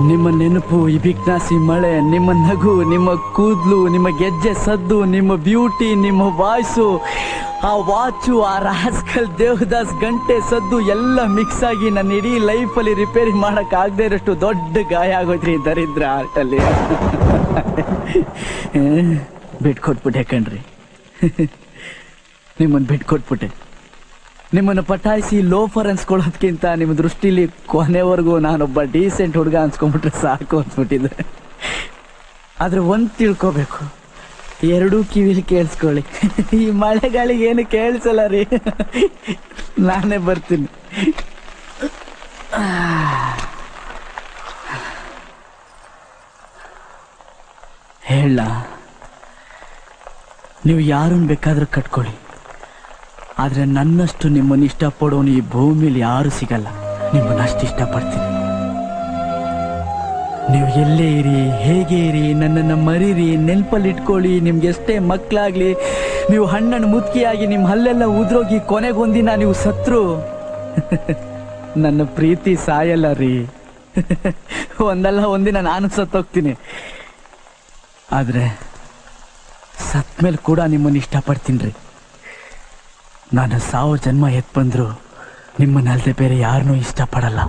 ನಿಮ್ಮ ನೆನಪು, ಈ ಬಿಕ್ನಾಸಿ ಮಳೆ, ನಿಮ್ಮ ನಗು, ನಿಮ್ಮ ಕೂದಲು, ನಿಮ್ಮ ಗೆಜ್ಜೆ ಸದ್ದು, ನಿಮ್ಮ ಬ್ಯೂಟಿ, ನಿಮ್ಮ ವಾಯ್ಸು, ಆ ವಾಚು, ಆ ರಾಸ್ಕಲ್ ದೇವದಾಸ್ ಗಂಟೆ ಸದ್ದು ಎಲ್ಲ ಮಿಕ್ಸ್ ಆಗಿ ನನ್ನ ಇಡೀ ಲೈಫಲ್ಲಿ ರಿಪೇರಿ ಮಾಡಕ್ ಆಗದೆ ಇರೋಷ್ಟು ದೊಡ್ಡ ಗಾಯ ಆಗೋದ್ರಿ ದರಿದ್ರ ಆರ್ಟಲ್ಲಿ. ಬಿಟ್ಕೊಟ್ಬಿಟ್ಟೆ ಕಣ್ರಿ, ನಿಮ್ಮನ್ನು ಬಿಟ್ಕೊಟ್ಬಿಟ್ಟೆ. ನಿಮ್ಮನ್ನು ಪಟಾಯಿಸಿ ಲೋಫರ್ ಅನ್ಸ್ಕೊಳ್ಳೋದ್ಕಿಂತ ನಿಮ್ಮ ದೃಷ್ಟಿಲಿ ಕೊನೆವರೆಗೂ ನಾನೊಬ್ಬ ಡೀಸೆಂಟ್ ಹುಡುಗ ಅನ್ಸ್ಕೊಂಡ್ಬಿಟ್ರೆ ಸಾಕು ಅನ್ಸ್ಬಿಟ್ಟಿದೆ. ಆದ್ರೆ ಒಂದ್ ತಿಳ್ಕೋಬೇಕು, ಎರಡೂ ಕಿವಿಲಿ ಕೇಳಿಸ್ಕೊಳ್ಳಿ, ಈ ಮಳೆಗಾಳಿಗೆ ಏನು ಕೇಳಿಸಲ್ಲ ರೀ. ನಾನೇ ಬರ್ತೀನಿ. ಹೇಳ, ನೀವು ಯಾರನ್ನು ಬೇಕಾದ್ರೂ ಕಟ್ಕೊಳ್ಳಿ, ಆದ್ರೆ ನನ್ನಷ್ಟು ನಿಮ್ಮನ್ನು ಇಷ್ಟಪಡೋನು ಈ ಭೂಮಿಲಿ ಯಾರು ಸಿಗಲ್ಲ. ನಿಮ್ಮನ್ನು ಅಷ್ಟು ಇಷ್ಟಪಡ್ತೀನಿ. ನೀವು ಎಲ್ಲೇ ಇರಿ, ಹೇಗೆ ಇರಿ, ನನ್ನನ್ನು ಮರೀರಿ, ನೆನಪಲ್ಲಿ ಇಟ್ಕೊಳ್ಳಿ. ನಿಮ್ಗೆ ಎಷ್ಟೇ ಮಕ್ಕಳಾಗ್ಲಿ, ನೀವು ಹಣ್ಣನ್ನು ಮುದುಕಿಯಾಗಿ ನಿಮ್ಮ ಹಲ್ಲೆಲ್ಲ ಉದ್ರೋಗಿ ಕೊನೆಗೊಂದಿನ ನೀವು ಸತ್ರು ನನ್ನ ಪ್ರೀತಿ ಸಾಯಲ್ಲ ರೀ. ಒಂದಲ್ಲ ಒಂದಿನ ನಾನು ಸತ್ತೋಗ್ತೀನಿ. ಆದ್ರೆ ಸತ್ಮೇಲೆ ಕೂಡ ನಿಮ್ಮನ್ನು ಇಷ್ಟಪಡ್ತೀನಿ ರೀ. ನಾನು 1000 ಜನ್ಮ ಎತ್ ಬಂದ್ರು ನಿಮ್ಮನ್ನಲ್ದೆ ಬೇರೆ ಯಾರನ್ನೂ ಇಷ್ಟಪಡಲ್ಲ.